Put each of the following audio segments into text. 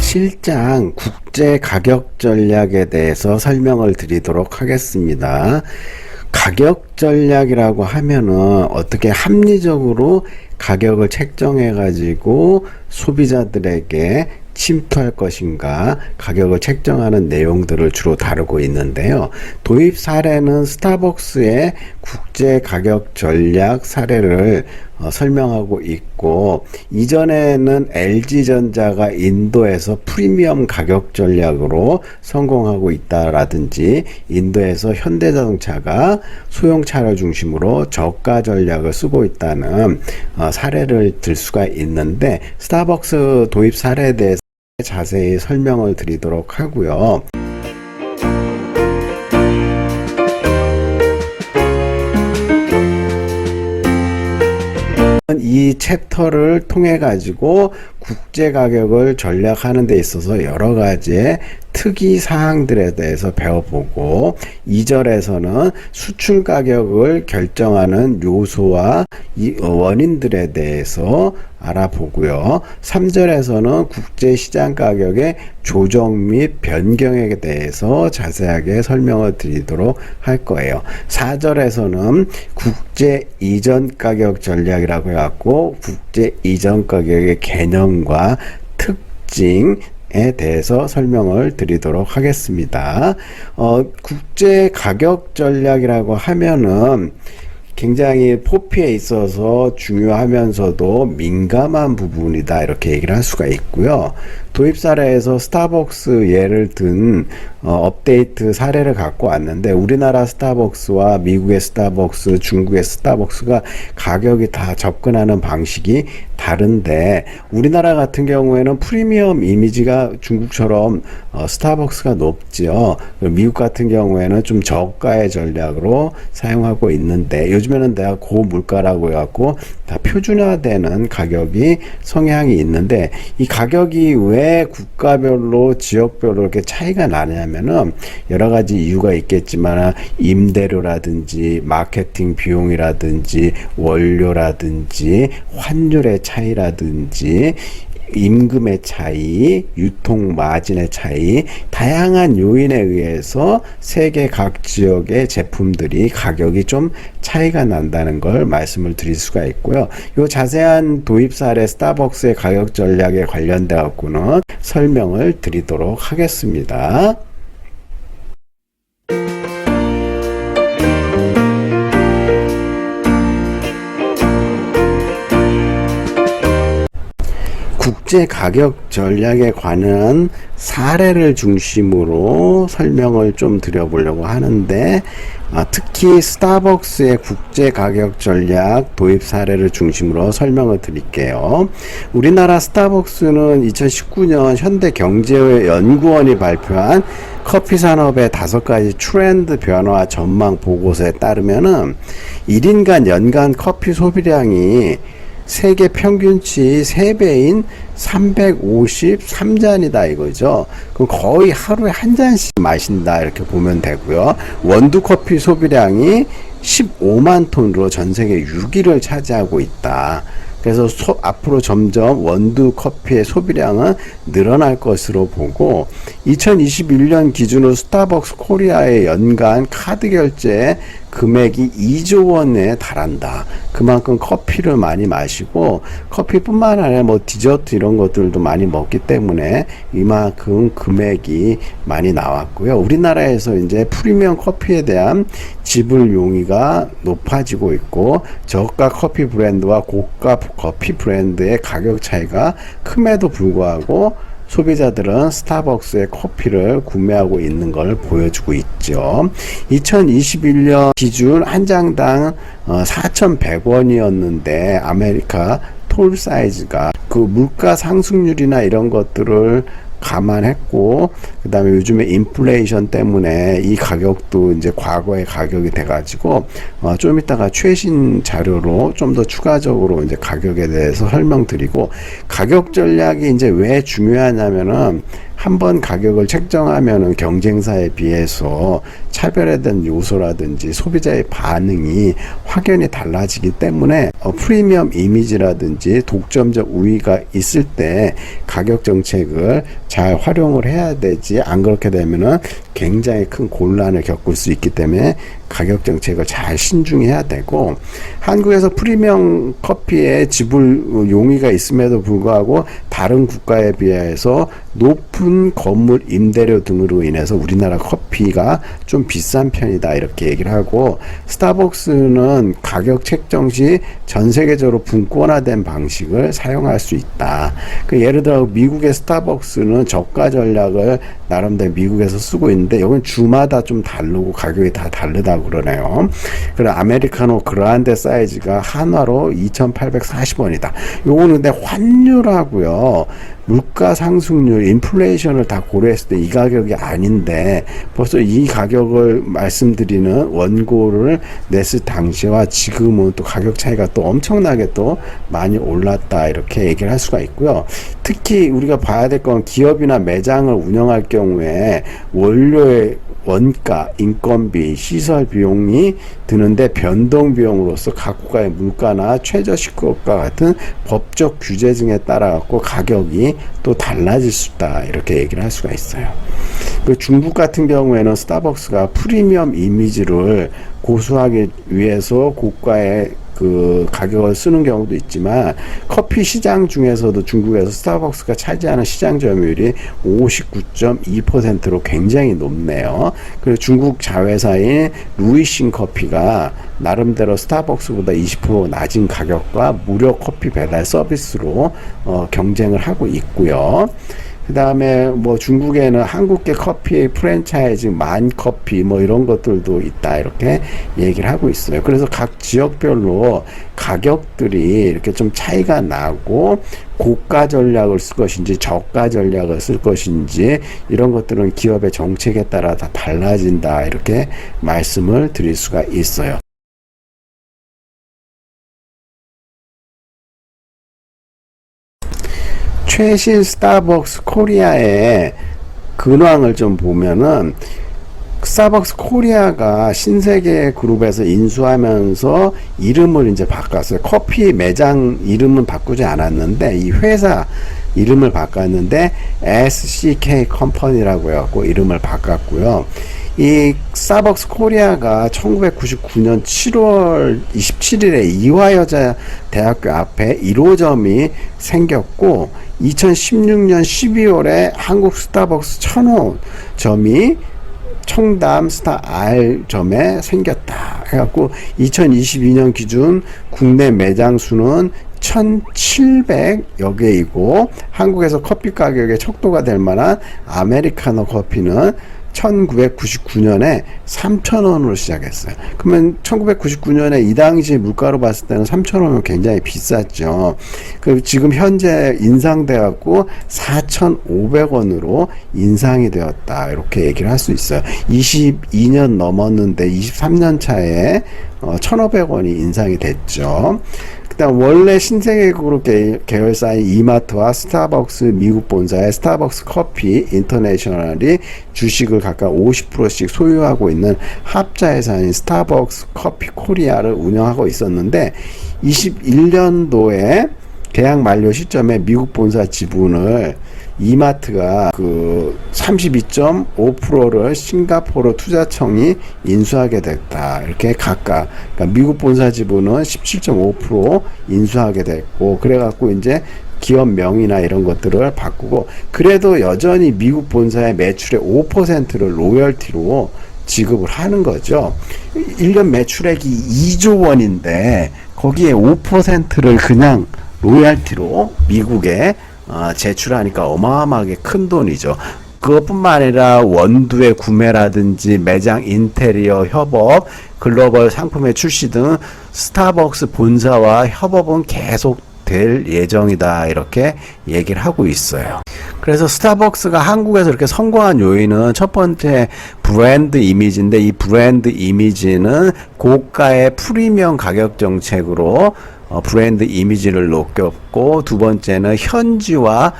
실장 국제 가격 전략에 대해서 설명을 드리도록 하겠습니다. 가격 전략이라고 하면은 어떻게 합리적으로 가격을 책정해 가지고 소비자들에게 침투할 것인가, 가격을 책정하는 내용들을 주로 다루고 있는데요. 도입 사례는 스타벅스의 국제 가격 전략 사례를 설명하고 있고, 이전에는 LG전자가 인도에서 프리미엄 가격 전략으로 성공하고 있다라든지, 인도에서 현대자동차가 소형차를 중심으로 저가 전략을 쓰고 있다는 사례를 들 수가 있는데, 스타벅스 도입 사례에 대해서 자세히 설명을 드리도록 하고요. 이 챕터를 통해 가지고 국제 가격을 전략하는 데 있어서 여러 가지의 특이 사항들에 대해서 배워보고, 2절에서는 수출 가격을 결정하는 요소와 원인들에 대해서 알아보고요. 3절에서는 국제 시장 가격의 조정 및 변경에 대해서 자세하게 설명을 드리도록 할 거예요. 4절에서는 국제 이전 가격 전략이라고 해갖고 국제 이전 가격의 개념과 특징에 대해서 설명을 드리도록 하겠습니다. 국제 가격 전략이라고 하면은 굉장히 포피에 있어서 중요하면서도 민감한 부분이다, 이렇게 얘기를 할 수가 있고요. 도입 사례에서 스타벅스 예를 든 업데이트 사례를 갖고 왔는데, 우리나라 스타벅스와 미국의 스타벅스, 중국의 스타벅스가 가격이 다 접근하는 방식이 다른데, 우리나라 같은 경우에는 프리미엄 이미지가 중국처럼 스타벅스가 높죠. 미국 같은 경우에는 좀 저가의 전략으로 사용하고 있는데, 요즘에는 내가 고물가라고 해갖고 다 표준화되는 가격이 성향이 있는데, 이 가격이 왜 국가별로 지역별로 이렇게 차이가 나냐면은 여러 가지 이유가 있겠지만, 임대료라든지 마케팅 비용이라든지 원료라든지 환율의 차이라든지 임금의 차이, 유통 마진의 차이, 다양한 요인에 의해서 세계 각 지역의 제품들이 가격이 좀 차이가 난다는 걸 말씀을 드릴 수가 있고요. 요 자세한 도입 사례 스타벅스의 가격 전략에 관련돼 갖고는 설명을 드리도록 하겠습니다. 국제 가격 전략에 관한 사례를 중심으로 설명을 좀 드려보려고 하는데, 특히 스타벅스의 국제 가격 전략 도입 사례를 중심으로 설명을 드릴게요. 우리나라 스타벅스는 2019년 현대경제연구원이 발표한 커피 산업의 5가지 트렌드 변화 전망 보고서에 따르면은 1인간 연간 커피 소비량이 세계 평균치 3배인 353잔이다 이거죠. 그럼 거의 하루에 한 잔씩 마신다, 이렇게 보면 되고요. 원두 커피 소비량이 15만 톤으로 전 세계 6위를 차지하고 있다. 그래서 앞으로 점점 원두 커피의 소비량은 늘어날 것으로 보고, 2021년 기준으로 스타벅스 코리아의 연간 카드 결제 금액이 2조 원에 달한다. 그만큼 커피를 많이 마시고, 커피뿐만 아니라 뭐 디저트 이런 것들도 많이 먹기 때문에 이만큼 금액이 많이 나왔고요. 우리나라에서 이제 프리미엄 커피에 대한 지불 용의가 높아지고 있고, 저가 커피 브랜드와 고가 커피 브랜드의 가격 차이가 큼에도 불구하고 소비자들은 스타벅스의 커피를 구매하고 있는 걸 보여주고 있죠. 2021년 기준 한 장당 4,100원이었는데 아메리카 톨 사이즈가 그 물가 상승률이나 이런 것들을 감안했고, 그 다음에 요즘에 인플레이션 때문에 이 가격도 이제 과거의 가격이 돼가지고 좀 이따가 최신 자료로 좀 더 추가적으로 이제 가격에 대해서 설명드리고, 가격 전략이 이제 왜 중요하냐면은 한번 가격을 책정하면은 경쟁사에 비해서 차별화된 요소라든지 소비자의 반응이 확연히 달라지기 때문에 프리미엄 이미지라든지 독점적 우위가 있을 때 가격 정책을 잘 활용을 해야 되지, 안 그렇게 되면은 굉장히 큰 곤란을 겪을 수 있기 때문에 가격 정책을 잘 신중히 해야 되고, 한국에서 프리미엄 커피의 지불 용의가 있음에도 불구하고 다른 국가에 비해서 높은 건물 임대료 등으로 인해서 우리나라 커피가 좀 비싼 편이다 이렇게 얘기를 하고, 스타벅스는 가격 책정 시 전 세계적으로 분권화된 방식을 사용할 수 있다. 그 예를 들어 미국의 스타벅스는 저가 전략을 나름대로 미국에서 쓰고 있는데, 여기는 주마다 좀 다르고 가격이 다 다르다고 그러네요. 그리고 아메리카노 그란데 사이즈가 한화로 2,840원이다. 요거는 근데 환율하고요, 물가 상승률, 인플레이션을 다 고려했을 때 이 가격이 아닌데, 벌써 이 가격을 말씀드리는 원고를 냈을 당시와 지금은 또 가격 차이가 또 엄청나게 또 많이 올랐다 이렇게 얘기를 할 수가 있고요. 특히 우리가 봐야 될 건 기업이나 매장을 운영할 경우에 원료의 원가, 인건비, 시설 비용이 드는데 변동 비용으로서 각 국가의 물가나 최저시급과 같은 법적 규제 등에 따라 갖고 가격이 또 달라질 수 있다 이렇게 얘기를 할 수가 있어요. 그 중국 같은 경우에는 스타벅스가 프리미엄 이미지를 고수하기 위해서 고가의 그 가격을 쓰는 경우도 있지만, 커피 시장 중에서도 중국에서 스타벅스가 차지하는 시장 점유율이 59.2%로 굉장히 높네요. 그리고 중국 자회사인 루이싱 커피가 나름대로 스타벅스보다 20% 낮은 가격과 무료 커피 배달 서비스로 경쟁을 하고 있고요. 그 다음에 뭐 중국에는 한국계 커피 프랜차이즈 만커피 뭐 이런 것들도 있다 이렇게 얘기를 하고 있어요. 그래서 각 지역별로 가격들이 이렇게 좀 차이가 나고, 고가 전략을 쓸 것인지 저가 전략을 쓸 것인지 이런 것들은 기업의 정책에 따라 다 달라진다 이렇게 말씀을 드릴 수가 있어요. 최신 스타벅스 코리아의 근황을 좀 보면은, 스타벅스 코리아가 신세계 그룹에서 인수하면서 이름을 이제 바꿨어요. 커피 매장 이름은 바꾸지 않았는데 이 회사 이름을 바꿨는데 SCK 컴퍼니라고 해갖고 이름을 바꿨고요. 이 스타벅스 코리아가 1999년 7월 27일에 이화여자 대학교 앞에 1호점이 생겼고, 2016년 12월에 한국 스타벅스 천호점이 청담 스타 R점에 생겼다 해갖고, 2022년 기준 국내 매장 수는 1,700여 개이고, 한국에서 커피 가격의 척도가 될 만한 아메리카노 커피는 1999년에 3,000원으로 시작했어요. 그러면 1999년에 이 당시 물가로 봤을 때는 3,000원은 굉장히 비쌌죠. 그 지금 현재 인상돼 갖고 4,500원으로 인상이 되었다 이렇게 얘기를 할 수 있어요. 22년 넘었는데 23년 차에 1,500원이 인상이 됐죠. 그다음 원래 신세계그룹 계열사인 이마트와 스타벅스 미국 본사의 스타벅스 커피 인터내셔널이 주식을 각각 50%씩 소유하고 있는 합자회사인 스타벅스 커피 코리아를 운영하고 있었는데, 21년도에 계약 만료 시점에 미국 본사 지분을 이마트가 그 32.5%를 싱가포르 투자청이 인수하게 됐다. 이렇게 각각, 그러니까 미국 본사 지분은 17.5% 인수하게 됐고, 그래갖고 이제 기업 명의나 이런 것들을 바꾸고, 그래도 여전히 미국 본사의 매출의 5%를 로열티로 지급을 하는 거죠. 1년 매출액이 2조 원인데 거기에 5%를 그냥 로열티로 미국에 제출하니까 어마어마하게 큰 돈이죠. 그것뿐만 아니라 원두의 구매라든지 매장 인테리어 협업, 글로벌 상품의 출시 등 스타벅스 본사와 협업은 계속 될 예정이다 이렇게 얘기를 하고 있어요. 그래서 스타벅스가 한국에서 이렇게 성공한 요인은 첫 번째 브랜드 이미지인데, 이 브랜드 이미지는 고가의 프리미엄 가격 정책으로 브랜드 이미지를 높였고, 두 번째는 현지화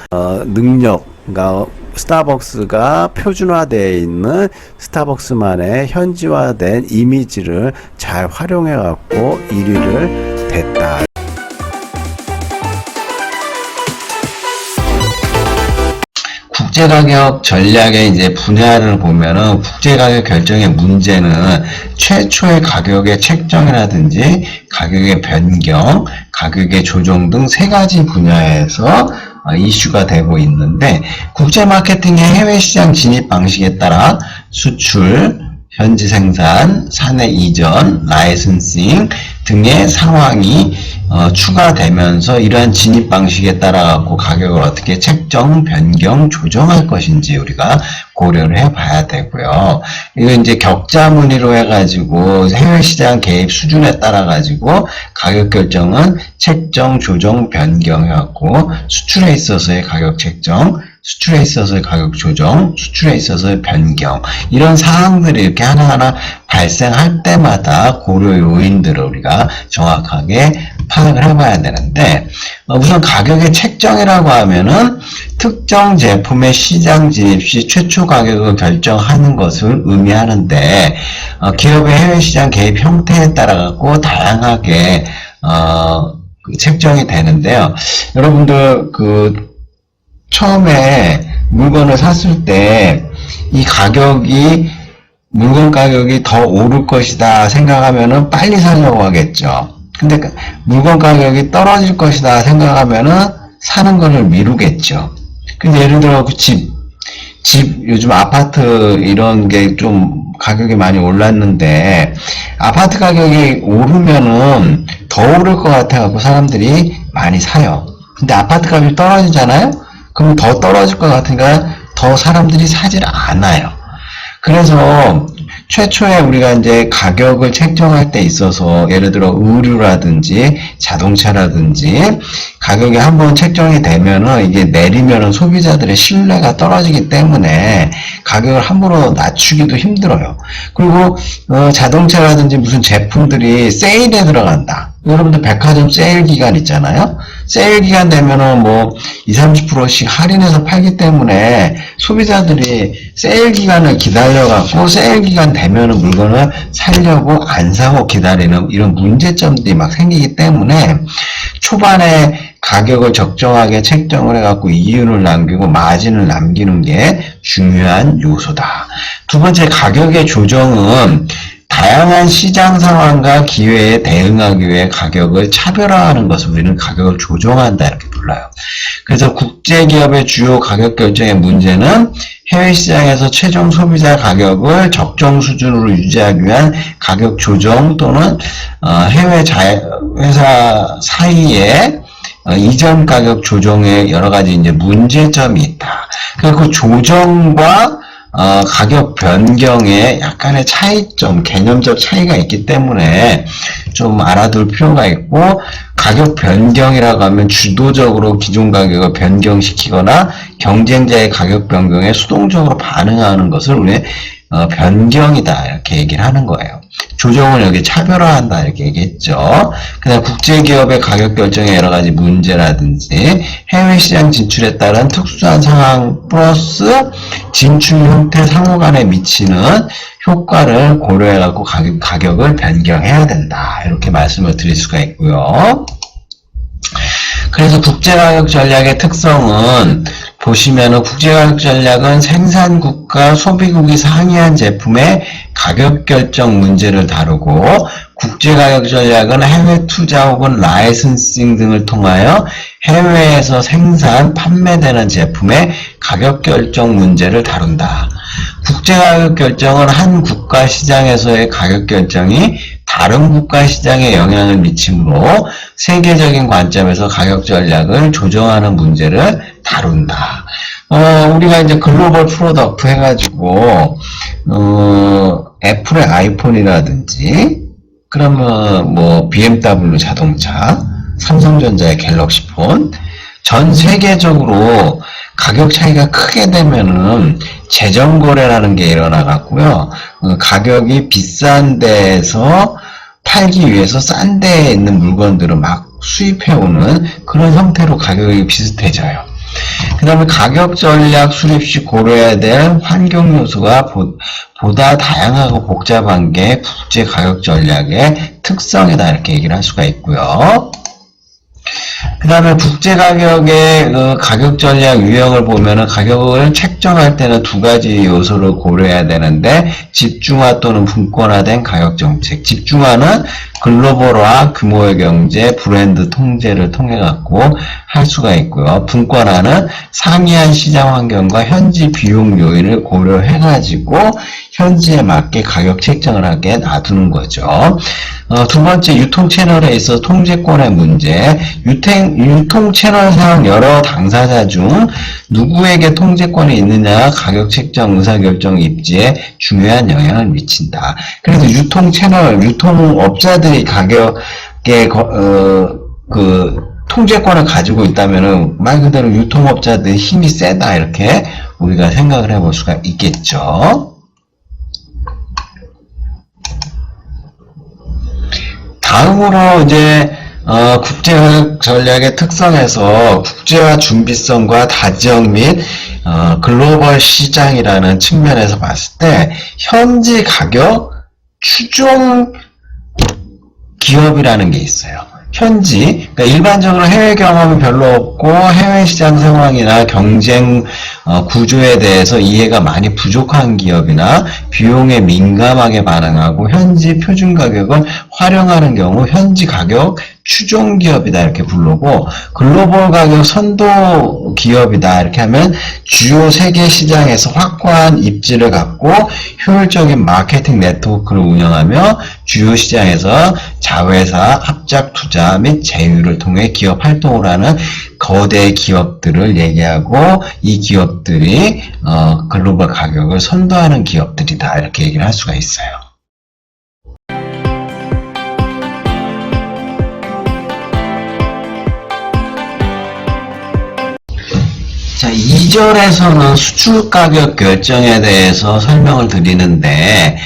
능력, 그러니까 스타벅스가 표준화되어 있는 스타벅스만의 현지화된 이미지를 잘 활용해 갖고 1위를 됐다. 국제가격 전략의 이제 분야를 보면은 국제가격 결정의 문제는 최초의 가격의 책정이라든지 가격의 변경, 가격의 조정 등 세 가지 분야에서 이슈가 되고 있는데, 국제 마케팅의 해외 시장 진입 방식에 따라 수출, 현지 생산, 사내 이전, 라이선싱 등의 상황이 추가되면서 이러한 진입 방식에 따라 갖고 가격을 어떻게 책정, 변경, 조정할 것인지 우리가 고려를 해봐야 되고요. 이거 이제 격자 무늬로 해가지고 해외 시장 개입 수준에 따라 가지고 가격 결정은 책정, 조정, 변경 해갖고 수출에 있어서의 가격 책정, 수출에 있어서의 가격 조정, 수출에 있어서의 변경, 이런 사항들이 이렇게 하나하나 발생할 때마다 고려 요인들을 우리가 정확하게 파악을 해봐야 되는데, 우선 가격의 책정이라고 하면은 특정 제품의 시장 진입 시 최초 가격을 결정하는 것을 의미하는데, 기업의 해외 시장 개입 형태에 따라 갖고 다양하게 책정이 되는데요. 여러분들 처음에 물건을 샀을 때 이 물건 가격이 더 오를 것이다 생각하면은 빨리 사려고 하겠죠. 근데 물건 가격이 떨어질 것이다 생각하면은 사는 것을 미루겠죠. 근데 예를 들어 집 요즘 아파트 이런 게 좀 가격이 많이 올랐는데, 아파트 가격이 오르면은 더 오를 것 같아갖고 사람들이 많이 사요. 근데 아파트 가격이 떨어지잖아요? 그럼 더 떨어질 것 같으니까 더 사람들이 사질 않아요. 그래서 최초에 우리가 이제 가격을 책정할 때 있어서 예를 들어 의류라든지 자동차라든지 가격이 한번 책정이 되면은 이게 내리면은 소비자들의 신뢰가 떨어지기 때문에 가격을 함부로 낮추기도 힘들어요. 그리고 자동차라든지 무슨 제품들이 세일에 들어간다. 여러분들 백화점 세일 기간 있잖아요. 세일 기간 되면은 뭐 20, 30%씩 할인해서 팔기 때문에 소비자들이 세일 기간을 기다려갖고 세일 기간 되면은 물건을 사려고 안 사고 기다리는 이런 문제점들이 막 생기기 때문에 초반에 가격을 적정하게 책정을 해갖고 이윤을 남기고 마진을 남기는 게 중요한 요소다. 두 번째, 가격의 조정은 다양한 시장 상황과 기회에 대응하기 위해 가격을 차별화하는 것을 우리는 가격을 조정한다 이렇게 불러요. 그래서 국제기업의 주요 가격 결정의 문제는 해외 시장에서 최종 소비자 가격을 적정 수준으로 유지하기 위한 가격 조정 또는 해외 회사 사이에 이전 가격 조정에 여러 가지 이제 문제점이 있다. 그래서 그 조정과 가격 변경에 약간의 차이점, 개념적 차이가 있기 때문에 좀 알아둘 필요가 있고, 가격 변경이라고 하면 주도적으로 기존 가격을 변경시키거나 경쟁자의 가격 변경에 수동적으로 반응하는 것을 우리 변경이다 이렇게 얘기를 하는 거예요. 조정을 여기 차별화한다 이렇게 얘기했죠. 그다음 국제기업의 가격 결정의 여러 가지 문제라든지 해외 시장 진출에 따른 특수한 상황 플러스 진출 형태 상호 간에 미치는 효과를 고려해 갖고 가격을 변경해야 된다 이렇게 말씀을 드릴 수가 있고요. 그래서 국제가격 전략의 특성은 보시면은 국제가격 전략은 생산국과 소비국이 상이한 제품의 가격 결정 문제를 다루고, 국제가격 전략은 해외 투자 혹은 라이선싱 등을 통하여 해외에서 생산, 판매되는 제품의 가격 결정 문제를 다룬다. 국제가격 결정은 한 국가 시장에서의 가격 결정이 다른 국가 시장에 영향을 미치므로 세계적인 관점에서 가격 전략을 조정하는 문제를 다룬다. 우리가 이제 글로벌 프로덕트 해가지고, 애플의 아이폰이라든지, 그러면 뭐, BMW 자동차, 삼성전자의 갤럭시 폰, 전 세계적으로 가격 차이가 크게 되면은 재정거래라는 게 일어나갖고요. 가격이 비싼 데에서 팔기 위해서 싼 데에 있는 물건들을 막 수입해오는 그런 형태로 가격이 비슷해져요. 그 다음에 가격 전략 수립 시 고려해야 될 환경 요소가 보다 다양하고 복잡한 게 국제 가격 전략의 특성이다 이렇게 얘기를 할 수가 있고요. 그 다음에 국제가격의 가격 전략 유형을 보면은 가격을 책정할 때는 두 가지 요소를 고려해야 되는데, 집중화 또는 분권화된 가격 정책. 집중화는 글로벌화, 규모의 경제, 브랜드 통제를 통해 갖고 할 수가 있고요. 분권화는 상이한 시장 환경과 현지 비용 요인을 고려해 가지고 현지에 맞게 가격 책정을 하게 놔두는 거죠. 두 번째, 유통 채널에 있어 통제권의 문제. 유통 채널상 여러 당사자 중 누구에게 통제권이 있느냐가 가격 책정, 의사결정 입지에 중요한 영향을 미친다. 그래서 유통 채널, 유통업자들이 가격에 통제권을 가지고 있다면은 말 그대로 유통업자들의 힘이 세다 이렇게 우리가 생각을 해볼 수가 있겠죠. 다음으로 이제 국제가격 전략의 특성에서 국제화 준비성과 다지역 및 글로벌 시장이라는 측면에서 봤을 때 현지 가격 추종 기업이라는 게 있어요. 현지, 그러니까 일반적으로 해외 경험이 별로 없고 해외 시장 상황이나 경쟁 구조에 대해서 이해가 많이 부족한 기업이나 비용에 민감하게 반응하고 현지 표준 가격을 활용하는 경우 현지 가격 추종 기업이다 이렇게 부르고, 글로벌 가격 선도 기업이다 이렇게 하면 주요 세계 시장에서 확고한 입지를 갖고 효율적인 마케팅 네트워크를 운영하며 주요 시장에서 자회사, 합작 투자 및 제휴를 통해 기업 활동을 하는 거대 기업들을 얘기하고, 이 기업들이 글로벌 가격을 선도하는 기업들이다 이렇게 얘기를 할 수가 있어요. 자, 2절에서는 수출 가격 결정에 대해서 설명을 드리는데,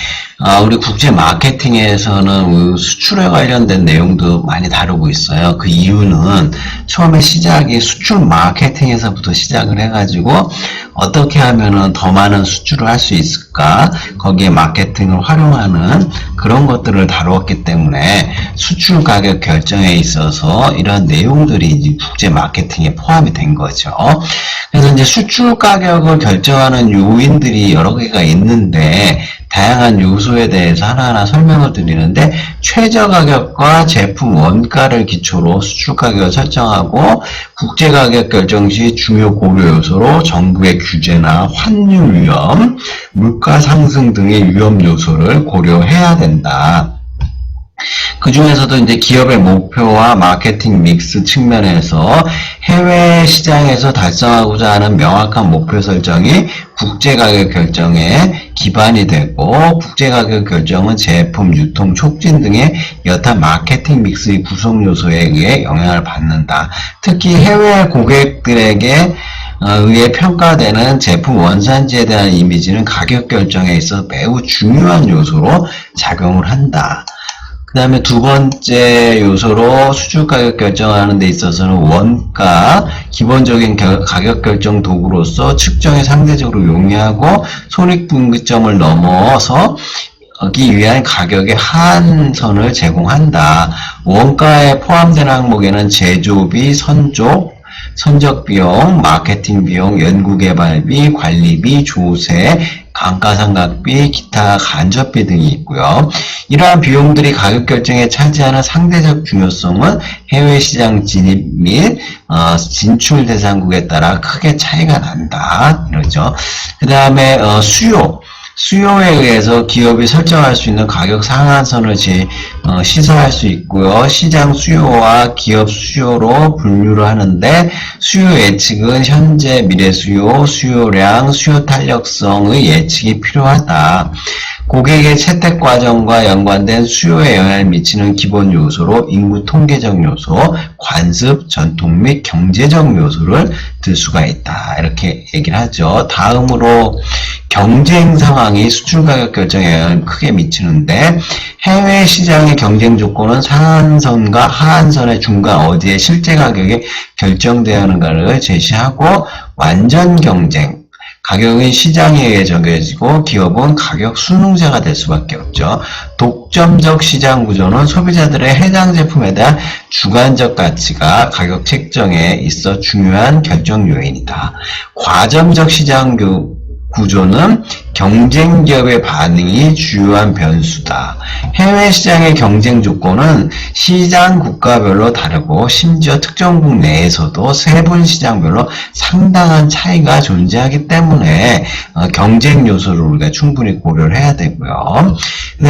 우리 국제 마케팅에서는 수출에 관련된 내용도 많이 다루고 있어요. 그 이유는 처음에 시작이 수출 마케팅에서부터 시작을 해가지고 어떻게 하면은 더 많은 수출을 할 수 있을까, 거기에 마케팅을 활용하는 그런 것들을 다루었기 때문에 수출 가격 결정에 있어서 이런 내용들이 이제 국제 마케팅에 포함이 된 거죠. 그래서 이제 수출 가격을 결정하는 요인들이 여러 개가 있는데, 다양한 요소에 대해서 하나하나 설명을 드리는데, 최저 가격과 제품 원가를 기초로 수출 가격을 설정하고, 국제 가격 결정 시 중요 고려 요소로 정부의 규제나 환율 위험, 물가 상승 등의 위험 요소를 고려해야 된다. 그 중에서도 이제 기업의 목표와 마케팅 믹스 측면에서 해외 시장에서 달성하고자 하는 명확한 목표 설정이 국제가격 결정에 기반이 되고, 국제가격 결정은 제품, 유통, 촉진 등의 여타 마케팅 믹스의 구성 요소에 의해 영향을 받는다. 특히 해외 고객들에게 의해 평가되는 제품 원산지에 대한 이미지는 가격 결정에 있어 매우 중요한 요소로 작용을 한다. 그 다음에 두 번째 요소로 수출 가격 결정하는 데 있어서는 원가, 기본적인 가격 결정 도구로서 측정에 상대적으로 용이하고 손익분기점을 넘어서 기 위한 가격의 하한선을 제공한다. 원가에 포함된 항목에는 제조비, 선적비용, 마케팅 비용, 연구개발비, 관리비, 조세, 감가상각비, 기타 간접비 등이 있고요. 이러한 비용들이 가격 결정에 차지하는 상대적 중요성은 해외 시장 진입 및 진출 대상국에 따라 크게 차이가 난다. 이러죠. 그 다음에 수요에 의해서 기업이 설정할 수 있는 가격 상한선을 시사할 수 있고요. 시장 수요와 기업 수요로 분류를 하는데, 수요 예측은 현재 미래 수요량, 수요 탄력성의 예측이 필요하다. 고객의 채택 과정과 연관된 수요에 영향을 미치는 기본 요소로 인구 통계적 요소, 관습, 전통 및 경제적 요소를 들 수가 있다. 이렇게 얘기를 하죠. 다음으로 경쟁 상황이 수출 가격 결정에 영향을 크게 미치는데 해외 시장의 경쟁 조건은 상한선과 하한선의 중간 어디에 실제 가격이 결정되어야 하는가를 제시하고 완전 경쟁 가격은 시장에 의해 정해지고 기업은 가격 순응자가 될 수밖에 없죠. 독점적 시장 구조는 소비자들의 해당 제품에 대한 주관적 가치가 가격 책정에 있어 중요한 결정 요인이다. 과점적 시장 구조는 경쟁 기업의 반응이 주요한 변수다. 해외 시장의 경쟁 조건은 시장 국가별로 다르고 심지어 특정국 내에서도 세분 시장별로 상당한 차이가 존재하기 때문에 경쟁 요소를 우리가 충분히 고려를 해야 되고요.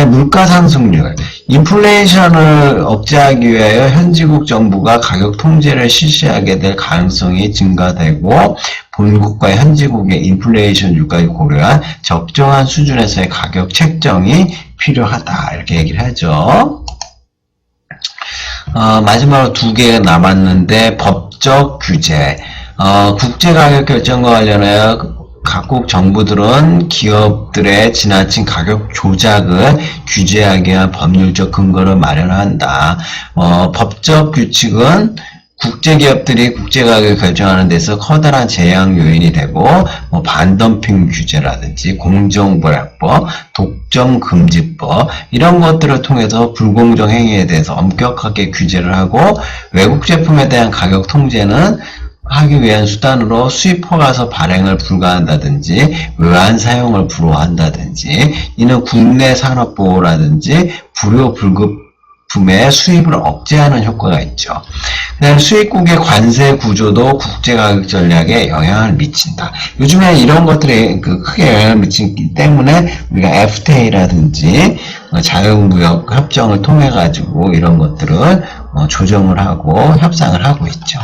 물가 상승률, 인플레이션을 억제하기 위하여 현지국 정부가 가격 통제를 실시하게 될 가능성이 증가되고 본국과 현지국의 인플레이션 율까지 고려한 적정한 수준에서의 가격 책정이 필요하다 이렇게 얘기를 하죠. 마지막으로 2개가 남았는데 법적 규제, 국제가격 결정과 관련하여 각국 정부들은 기업들의 지나친 가격 조작을 규제하기 위한 법률적 근거를 마련한다. 법적 규칙은 국제기업들이 국제가격을 결정하는 데서 커다란 제약 요인이 되고 반덤핑 규제라든지 공정보약법, 독점금지법 이런 것들을 통해서 불공정 행위에 대해서 엄격하게 규제를 하고 외국 제품에 대한 가격 통제는 하기 위한 수단으로 수입 허가서 발행을 불가한다든지 외환 사용을 불허한다든지 이는 국내 산업보호라든지 불효 불급품의 수입을 억제하는 효과가 있죠. 그다음에 수입국의 관세 구조도 국제가격 전략에 영향을 미친다. 요즘에 이런 것들이 크게 영향을 미치기 때문에 우리가 FTA라든지 자유무역 협정을 통해 가지고 이런 것들을 조정을 하고 협상을 하고 있죠.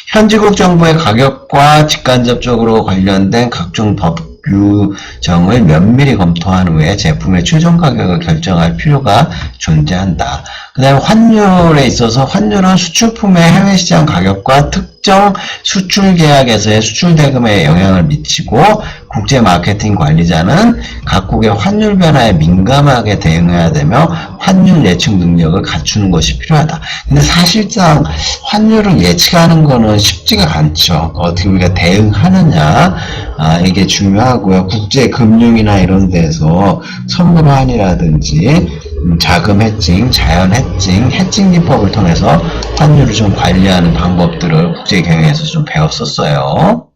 현지국 정부의 가격과 직간접적으로 관련된 각종 법 규정을 면밀히 검토한 후에 제품의 최종 가격을 결정할 필요가 존재한다. 그 다음에 환율에 있어서 환율은 수출품의 해외 시장 가격과 특정 수출 계약에서의 수출 대금에 영향을 미치고 국제 마케팅 관리자는 각국의 환율 변화에 민감하게 대응해야 되며 환율 예측 능력을 갖추는 것이 필요하다. 근데 사실상 환율을 예측하는 거는 쉽지가 않죠. 어떻게 우리가 대응하느냐 이게 중요하고요. 국제 금융이나 이런 데서 선물 환이라든지 자금 해칭, 자연 해칭, 해칭 기법을 통해서 환율을 좀 관리하는 방법들을 국제 경영에서 좀 배웠었어요.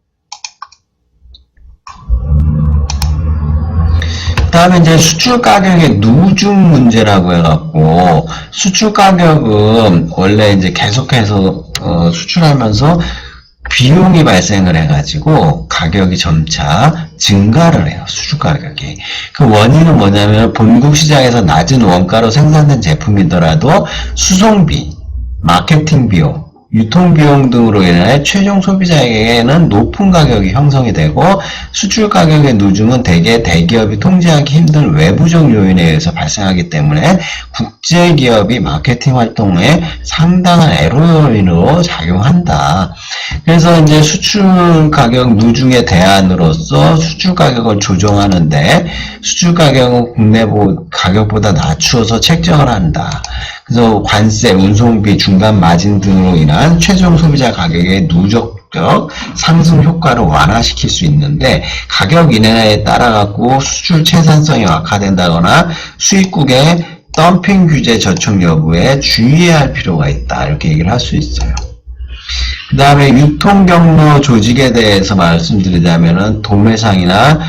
그 다음에 이제 수출 가격의 누중 문제라고 해갖고, 수출 가격은 원래 이제 계속해서 수출하면서 비용이 발생을 해가지고 가격이 점차 증가를 해요. 수출 가격이. 그 원인은 뭐냐면 본국 시장에서 낮은 원가로 생산된 제품이더라도 수송비, 마케팅 비용, 유통비용 등으로 인해 최종 소비자에게는 높은 가격이 형성이 되고 수출 가격의 누중은 대개 대기업이 통제하기 힘든 외부적 요인에 의해서 발생하기 때문에 국제기업이 마케팅 활동에 상당한 애로 요인으로 작용한다. 그래서 이제 수출 가격 누중의 대안으로서 수출 가격을 조정하는데 수출 가격은 국내 가격보다 낮추어서 책정을 한다. 그래서 관세, 운송비, 중간 마진 등으로 인한 최종 소비자 가격의 누적적 상승 효과를 완화시킬 수 있는데 가격 인하에 따라 갖고 수출 채산성이 악화된다거나 수입국의 덤핑 규제 저촉 여부에 주의해야 할 필요가 있다. 이렇게 얘기를 할 수 있어요. 그 다음에 유통경로 조직에 대해서 말씀드리자면은 도매상이나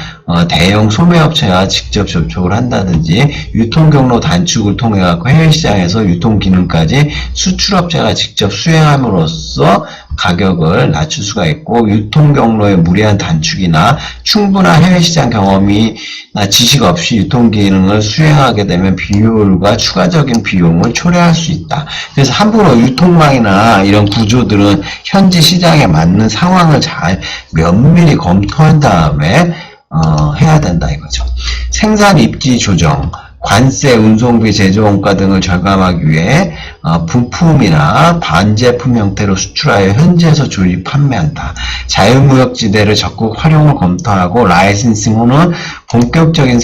대형 소매업체와 직접 접촉을 한다든지 유통경로 단축을 통해 갖고 해외 시장에서 유통기능까지 수출업체가 직접 수행함으로써 가격을 낮출 수가 있고 유통경로의 무리한 단축이나 충분한 해외 시장 경험이나 지식 없이 유통기능을 수행하게 되면 비효율과 추가적인 비용을 초래할 수 있다. 그래서 함부로 유통망이나 이런 구조들은 현지 시장에 맞는 상황을 잘 면밀히 검토한 다음에 해야 된다 이거죠. 생산 입지 조정, 관세, 운송비, 제조원가 등을 절감하기 위해 부품이나 반제품 형태로 수출하여 현지에서 조립, 판매한다. 자유무역지대를 적극 활용을 검토하고 라이센싱 후는 본격적인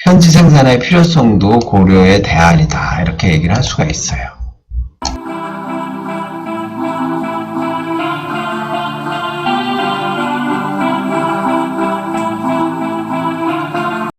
현지 생산의 필요성도 고려해 대안이다. 이렇게 얘기를 할 수가 있어요.